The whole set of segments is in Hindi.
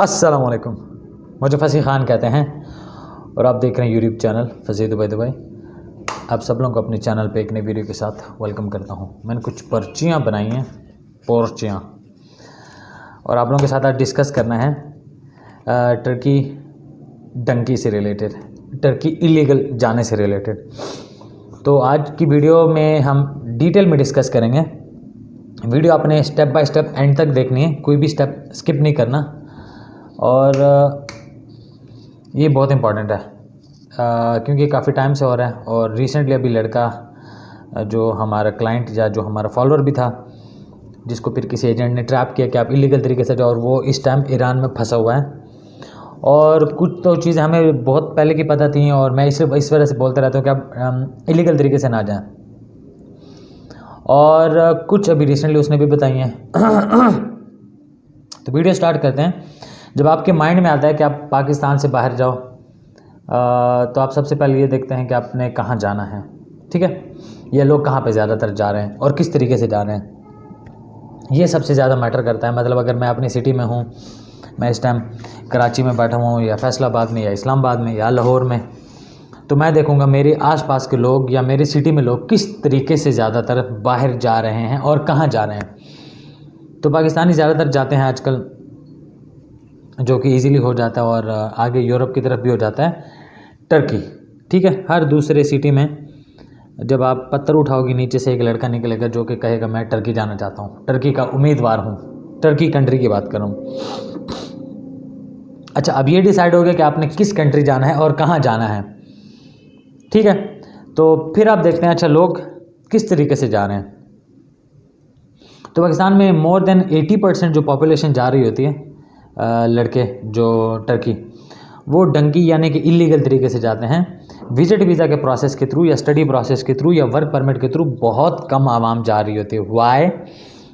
अस्सलामुअलैकुम। मुझे फसी ख़ान कहते हैं और आप देख रहे हैं यूट्यूब चैनल फसी दुबई। आप सब लोगों को अपने चैनल पे एक नई वीडियो के साथ वेलकम करता हूं। मैंने कुछ पर्चियां बनाई हैं, पर्चियां, और आप लोगों के साथ आज डिस्कस करना है टर्की डंकी से रिलेटेड, टर्की इलीगल जाने से रिलेटेड। तो आज की वीडियो में हम डिटेल में डिस्कस करेंगे। वीडियो आपने स्टेप बाय स्टेप एंड तक देखनी है, कोई भी स्टेप स्किप नहीं करना। और ये बहुत इम्पॉर्टेंट है क्योंकि काफ़ी टाइम से हो रहा है। और रिसेंटली अभी लड़का जो हमारा क्लाइंट या जो हमारा फॉलोअर भी था, जिसको फिर किसी एजेंट ने ट्रैप किया कि आप इलीगल तरीके से जाओ, और वो इस टाइम ईरान में फंसा हुआ है। और कुछ तो चीज़ें हमें बहुत पहले की पता थी, और मैं इस वजह से बोलता रहता हूँ कि आप इलीगल तरीके से ना जाएं। और कुछ अभी रिसेंटली उसने भी बताई हैं। तो वीडियो स्टार्ट करते हैं। जब आपके माइंड में आता है कि आप पाकिस्तान से बाहर जाओ, तो आप सबसे पहले ये देखते हैं कि आपने कहाँ जाना है, ठीक है। ये लोग कहाँ पे ज़्यादातर जा रहे हैं और किस तरीके से जा रहे हैं, ये सबसे ज़्यादा मैटर करता है। मतलब अगर मैं अपनी सिटी में हूँ, मैं इस टाइम कराची में बैठा हूँ, या फैसलाबाद में, या इस्लामाबाद में, या लाहौर में, तो मैं देखूँगा मेरे आसपास के लोग या मेरी सिटी में लोग किस तरीके से ज़्यादातर बाहर जा रहे हैं और कहाँ जा रहे हैं। तो पाकिस्तानी ज़्यादातर जाते हैं आजकल, जो कि इजीली हो जाता है, और आगे यूरोप की तरफ भी हो जाता है, टर्की, ठीक है। हर दूसरे सिटी में जब आप पत्थर उठाओगे, नीचे से एक लड़का निकलेगा जो कि कहेगा मैं टर्की जाना चाहता हूँ, टर्की का उम्मीदवार हूँ, टर्की कंट्री की बात कर रहा हूँ। अच्छा, अब ये डिसाइड हो गया कि आपने किस कंट्री जाना है और कहाँ जाना है, ठीक है। तो फिर आप देखते हैं अच्छा लोग किस तरीके से जा रहे हैं। तो पाकिस्तान में मोर देन 80% जो पॉपुलेशन जा रही होती है, लड़के जो टर्की, वो डंकी यानी कि इलीगल तरीके से जाते हैं। विजिट वीज़ा के प्रोसेस के थ्रू, या स्टडी प्रोसेस के थ्रू, या वर्क परमिट के थ्रू बहुत कम आवाम जा रही होती है। वाई?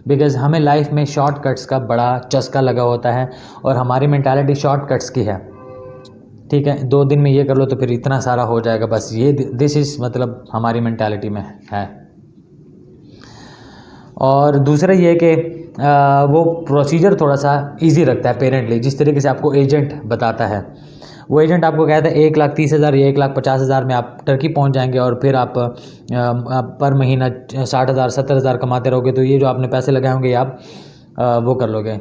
बिकॉज़ हमें लाइफ में शॉर्टकट्स का बड़ा चस्का लगा होता है, और हमारी मेंटालिटी शॉर्टकट्स की है, ठीक है। 2 दिन में ये कर लो तो फिर इतना सारा हो जाएगा, बस ये दिस इज़ मतलब हमारी मेंटालिटी में है। और दूसरा ये कि वो प्रोसीजर थोड़ा सा इजी रखता है पेरेंटली। जिस तरीके से आपको एजेंट बताता है, वो एजेंट आपको कहता है 1,30,000 या 1,50,000 में आप टर्की पहुंच जाएंगे, और फिर आप पर महीना 60,000 70,000 कमाते रहोगे। तो ये जो आपने पैसे लगाए होंगे आप वो कर लोगे,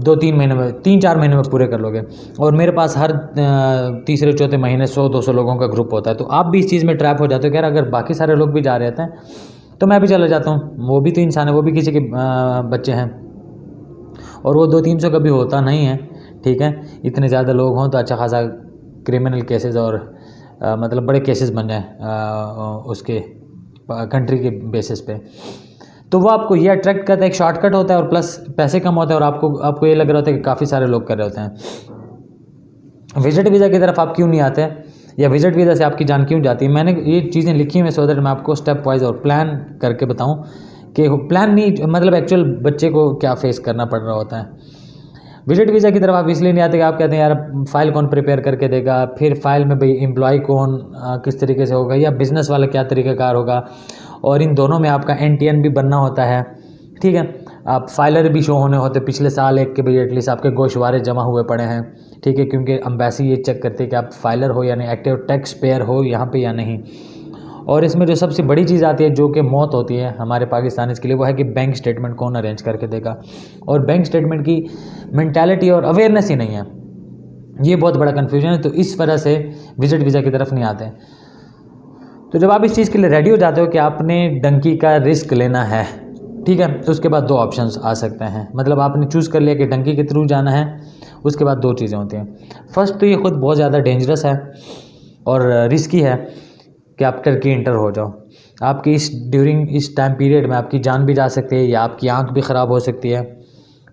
2-3 महीने में, 3-4 महीने में पूरे कर लोगे। और मेरे पास हर तीसरे चौथे महीने 100-200 लोगों का ग्रुप होता है। तो आप भी इस चीज़ में ट्रैप हो जाते हो कि यार अगर बाकी सारे लोग भी जा रहे हैं तो मैं भी चला जाता हूँ। वो भी तो इंसान है, वो भी किसी के बच्चे हैं, और वो 200-300 का भी होता नहीं है, ठीक है। इतने ज़्यादा लोग हों तो अच्छा खासा क्रिमिनल केसेस और मतलब बड़े केसेस बन जाएँ उसके कंट्री के बेसिस पे। तो वो आपको ये अट्रैक्ट करता है, एक शॉर्टकट होता है, और प्लस पैसे कम होते हैं, और आपको ये लग रहा होता है कि काफ़ी सारे लोग कर रहे होते हैं। विजिट वीज़ा की तरफ आप क्यों नहीं आते, या विजिट वीज़ा से आपकी जान क्यों जाती है? मैंने ये चीज़ें लिखी हैं सो दैट मैं आपको स्टेप वाइज और प्लान करके बताऊं कि प्लान नहीं, मतलब एक्चुअल बच्चे को क्या फेस करना पड़ रहा होता है। विजिट वीज़ा की तरफ आप इसलिए नहीं आते कि आप कहते हैं यार फाइल कौन प्रिपेयर करके देगा, फिर फाइल में भाई एम्प्लॉय कौन किस तरीके से होगा, या बिज़नेस वाला क्या तरीक़ाकार होगा, और इन दोनों में आपका NTN भी बनना होता है, ठीक है। आप फाइलर भी शो होने होते पिछले साल एक के भाई एटलीस्ट आपके गोशवारे जमा हुए पड़े हैं, ठीक है, क्योंकि एम्बेसी ये चेक करती है कि आप फाइलर हो या नहीं, एक्टिव टैक्स पेयर हो यहाँ पे या नहीं। और इसमें जो सबसे बड़ी चीज़ आती है, जो कि मौत होती है हमारे पाकिस्तानी के लिए, वो है कि बैंक स्टेटमेंट कौन अरेंज करके देगा। और बैंक स्टेटमेंट की मेंटालिटी और अवेयरनेस ही नहीं है, ये बहुत बड़ा कन्फ्यूजन है। तो इस वजह से विजिट वीज़ा की तरफ नहीं आते। तो जब आप इस चीज़ के लिए रेडी हो जाते हो कि आपने डंकी का रिस्क लेना है, ठीक है, तो उसके बाद 2 ऑप्शंस आ सकते हैं। मतलब आपने चूज़ कर लिया कि डंकी के थ्रू जाना है, उसके बाद 2 चीज़ें होती हैं। फर्स्ट तो ये खुद बहुत ज़्यादा डेंजरस है और रिस्की है कि आप टर्की इंटर हो जाओ। आपकी ड्यूरिंग इस टाइम पीरियड में आपकी जान भी जा सकती है, या आपकी आंख भी ख़राब हो सकती है,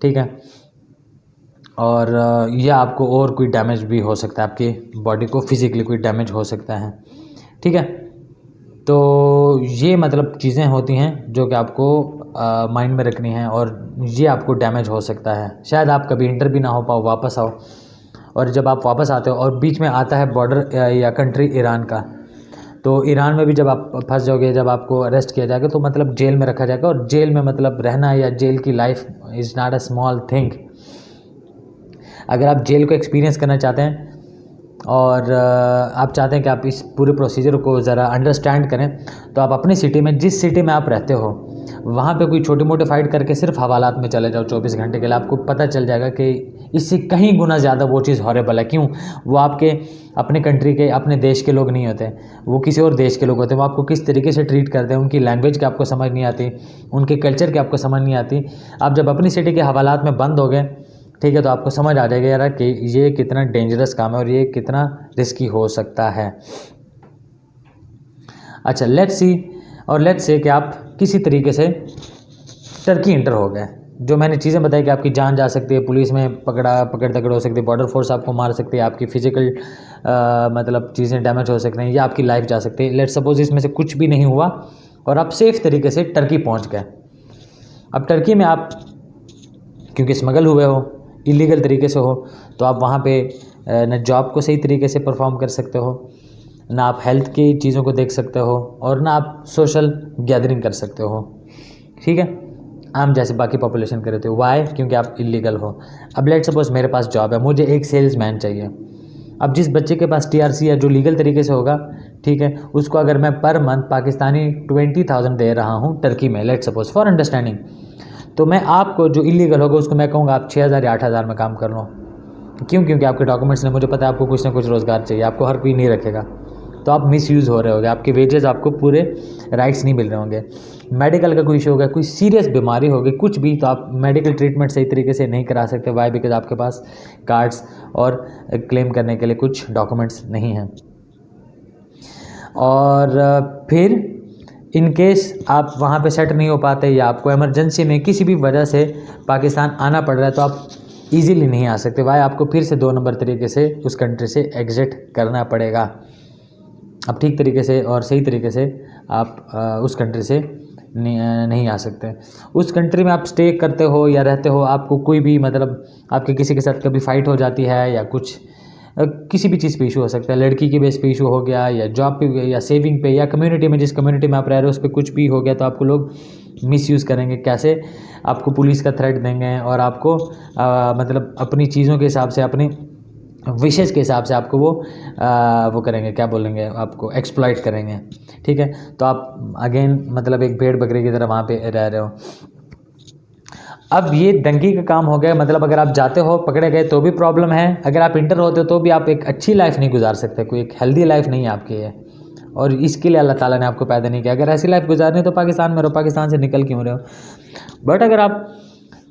ठीक है। और या आपको और कोई डैमेज भी हो सकता है, आपकी बॉडी को फिज़िकली कोई डैमेज हो सकता है, ठीक है। तो ये मतलब चीज़ें होती हैं जो कि आपको माइंड में रखनी है, और ये आपको डैमेज हो सकता है। शायद आप कभी इंटर भी ना हो पाओ, वापस आओ, और जब आप वापस आते हो और बीच में आता है बॉर्डर या कंट्री ईरान का, तो ईरान में भी जब आप फंस जाओगे, जब आपको अरेस्ट किया जाएगा, तो मतलब जेल में रखा जाएगा। और जेल में मतलब रहना, या जेल की life is not a small thing, अगर आप जेल को एक्सपीरियंस करना चाहते हैं और आप चाहते हैं कि आप इस पूरे प्रोसीजर को ज़रा अंडरस्टैंड करें, तो आप अपनी सिटी में, जिस सिटी में आप रहते हो, वहाँ पे कोई छोटी मोटी फ़ाइट करके सिर्फ हवालात में चले जाओ 24 घंटे के लिए। आपको पता चल जाएगा कि इससे कहीं गुना ज़्यादा वो चीज़ हॉरेबल है। क्यों? वो आपके अपने कंट्री के, अपने देश के लोग नहीं होते, वो किसी और देश के लोग होते हैं। वो आपको किस तरीके से ट्रीट करते हैं, उनकी लैंग्वेज की आपको समझ नहीं आती, उनके कल्चर की आपको समझ नहीं आती। आप जब अपनी सिटी के हवालात में बंद हो गए, ठीक है, तो आपको समझ आ जाएगा यार कि ये कितना डेंजरस काम है और ये कितना रिस्की हो सकता है। अच्छा, लेट्स से कि आप किसी तरीके से टर्की इंटर हो गए। जो मैंने चीज़ें बताई कि आपकी जान जा सकती है, पुलिस में पकड़ दकड़ हो सकती है, बॉर्डर फोर्स आपको मार सकती है, आपकी फिजिकल मतलब चीज़ें डैमेज हो सकती हैं, या आपकी लाइफ जा सकती है। लेट्स सपोज इसमें से कुछ भी नहीं हुआ और आप सेफ़ तरीके से टर्की पहुंच गए। अब टर्की में आप क्योंकि स्मगल हुए हो, इलीगल तरीके से हो, तो आप वहाँ पे न जॉब को सही तरीके से परफॉर्म कर सकते हो, ना आप हेल्थ की चीज़ों को देख सकते हो, और ना आप सोशल गैदरिंग कर सकते हो, ठीक है, आम जैसे बाकी पॉपुलेशन कर रहे थे। वाई? क्योंकि आप इलीगल हो। अब लेट्स सपोज मेरे पास जॉब है, मुझे एक सेल्समैन चाहिए। अब जिस बच्चे के पास TRC है, जो लीगल तरीके से होगा, ठीक है, उसको अगर मैं पर मंथ पाकिस्तानी 20,000 दे रहा हूँ टर्की में, लेट्स सपोज फॉर अंडरस्टैंडिंग, तो मैं आपको जो इलीगल होगा उसको मैं कहूँगा आप 6,000 या 8,000 में काम कर लो। क्यों? क्योंकि आपके डॉक्यूमेंट्स ने, मुझे पता है आपको कुछ ना कुछ रोज़गार चाहिए, आपको हर कोई नहीं रखेगा, तो आप मिसयूज़ हो रहे होंगे, आपके वेजेस, आपको पूरे राइट्स नहीं मिल रहे होंगे। मेडिकल का कोई इशू होगा, कोई सीरियस बीमारी होगी, कुछ भी, तो आप मेडिकल ट्रीटमेंट सही तरीके से नहीं करा सकते। वाई? बिकॉज आपके पास कार्ड्स और क्लेम करने के लिए कुछ डॉक्यूमेंट्स नहीं हैं। और फिर इन केस आप वहाँ पे सेट नहीं हो पाते, या आपको इमरजेंसी में किसी भी वजह से पाकिस्तान आना पड़ रहा है, तो आप इजीली नहीं आ सकते। वाई? आपको फिर से 2 नंबर तरीके से उस कंट्री से एग्ज़िट करना पड़ेगा। अब ठीक तरीके से और सही तरीके से आप उस कंट्री से नहीं आ सकते। उस कंट्री में आप स्टे करते हो या रहते हो, आपको कोई भी मतलब आपके किसी के साथ कभी फ़ाइट हो जाती है, या कुछ किसी भी चीज़ पे इशू हो सकता है, लड़की के बेस पे इशू हो गया, या जॉब पे, या सेविंग पे, या कम्युनिटी में, जिस कम्युनिटी में आप रह रहे हो उस पर कुछ भी हो गया, तो आपको लोग मिसयूज़ करेंगे। कैसे? आपको पुलिस का थ्रेट देंगे, और आपको मतलब अपनी चीज़ों के हिसाब से, अपनी विशेष के हिसाब से आपको वो करेंगे, क्या बोलेंगे, आपको एक्सप्लॉइट करेंगे, ठीक है। तो आप अगेन मतलब एक भेड़ बकरी की तरह वहाँ पे रह रहे हो। अब ये डंकी का काम हो गया, मतलब अगर आप जाते हो, पकड़े गए तो भी प्रॉब्लम है, अगर आप इंटर होते हो तो भी आप एक अच्छी लाइफ नहीं गुजार सकते, कोई एक हेल्दी लाइफ नहीं है आपकी है, और इसके लिए अल्लाह ताला ने आपको पैदा नहीं किया। अगर ऐसी लाइफ गुजारनी है तो पाकिस्तान में रहो, पाकिस्तान से निकल क्यों रहे हो। बट अगर आप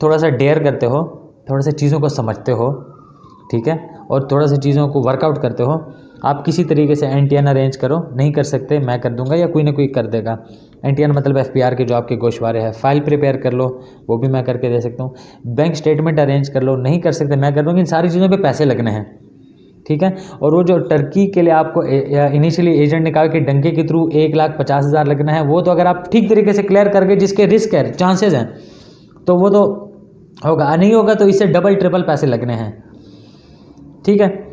थोड़ा सा डेयर करते हो, थोड़ा सा चीज़ों को समझते हो, ठीक है, और थोड़ा सा चीज़ों को वर्कआउट करते हो, आप किसी तरीके से NTN अरेंज करो। नहीं कर सकते, मैं कर दूंगा, या कोई ना कोई कर देगा। NTN मतलब FPR के जो आपके गोशवारे है, फाइल प्रिपेयर कर लो, वो भी मैं करके दे सकता हूँ। बैंक स्टेटमेंट अरेंज कर लो, नहीं कर सकते, मैं कर दूँगी। इन सारी चीज़ों पे पैसे लगने हैं, ठीक है। और वो जो टर्की के लिए आपको इनिशियली एजेंट ने कहा कि डंके के थ्रू 1,50,000 लगना है, वो तो अगर आप ठीक तरीके से क्लियर करके, जिसके रिस्क है, चांसेस हैं, तो वो तो होगा, नहीं होगा तो इससे डबल ट्रिपल पैसे लगने हैं, ठीक है।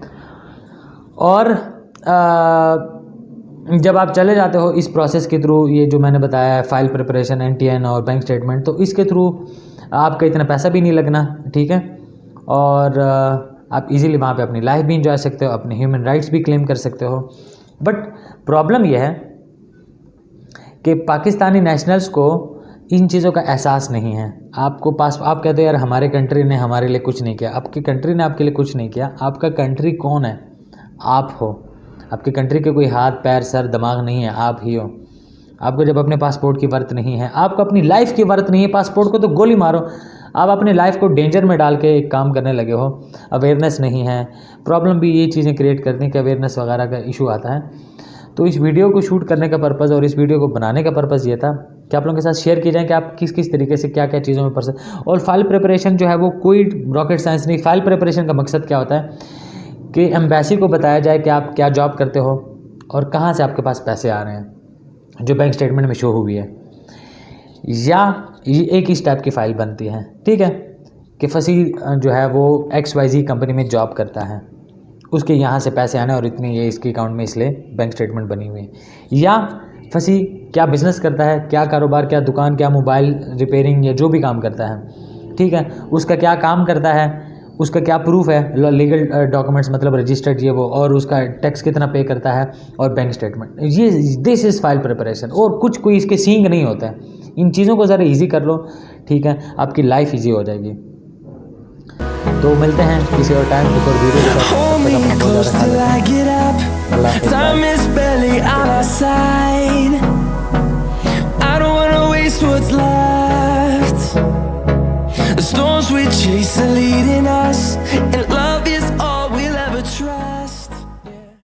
और जब आप चले जाते हो इस प्रोसेस के थ्रू, ये जो मैंने बताया है, फाइल प्रिपरेशन, NTN और बैंक स्टेटमेंट, तो इसके थ्रू आपका इतना पैसा भी नहीं लगना, ठीक है। और आप इजीली वहाँ पे अपनी लाइफ भी इंजॉय सकते हो, अपने ह्यूमन राइट्स भी क्लेम कर सकते हो। बट प्रॉब्लम यह है कि पाकिस्तानी नेशनल्स को इन चीज़ों का एहसास नहीं है। आपको पास, आप कहते हो यार हमारे कंट्री ने हमारे लिए कुछ नहीं किया। आपकी कंट्री ने आपके लिए कुछ नहीं किया। आपका कंट्री कौन है? आप हो। आपकी कंट्री के कोई हाथ पैर सर दिमाग नहीं है, आप ही हो। आपको जब अपने पासपोर्ट की वर्थ नहीं है, आपको अपनी लाइफ की वर्थ नहीं है, पासपोर्ट को तो गोली मारो, आप अपनी लाइफ को डेंजर में डाल के एक काम करने लगे हो। अवेयरनेस नहीं है। प्रॉब्लम भी ये चीज़ें क्रिएट करती हैं कि अवेयरनेस वगैरह का इशू आता है। तो इस वीडियो को शूट करने का पर्पज़ और इस वीडियो को बनाने का पर्पज़ ये था कि आप लोगों के साथ शेयर किए जाए कि आप किस किस तरीके से क्या क्या चीज़ों में पढ़ सकते। और फाइल प्रिपरेशन जो है वो कोई रॉकेट साइंस नहीं। फाइल प्रिपरेशन का मकसद क्या होता है कि एम्बेसी को बताया जाए कि आप क्या जॉब करते हो और कहाँ से आपके पास पैसे आ रहे हैं, जो बैंक स्टेटमेंट में शो हुई है, या एक इस टाइप की फ़ाइल बनती है, ठीक है, कि फसील जो है वो XYZ कंपनी में जॉब करता है, उसके यहाँ से पैसे आने और इतनी ये इसके अकाउंट में इसलिए बैंक स्टेटमेंट बनी हुई है। या फसी क्या बिज़नेस करता है, क्या कारोबार, क्या दुकान, क्या मोबाइल रिपेयरिंग या जो भी काम करता है, ठीक है, उसका क्या काम करता है, उसका क्या प्रूफ है, लीगल डॉक्यूमेंट्स मतलब रजिस्टर्ड ये वो, और उसका टैक्स कितना पे करता है, और बैंक स्टेटमेंट। ये दिस इज़ फाइल प्रिपरेशन। और कुछ कोई इसके सींग नहीं होता है। इन चीज़ों को ज़रा इजी कर लो, ठीक है, आपकी लाइफ इजी हो जाएगी। तो मिलते हैं किसी और टाइम एक और वीडियो के साथ। The storms we chase are leading us.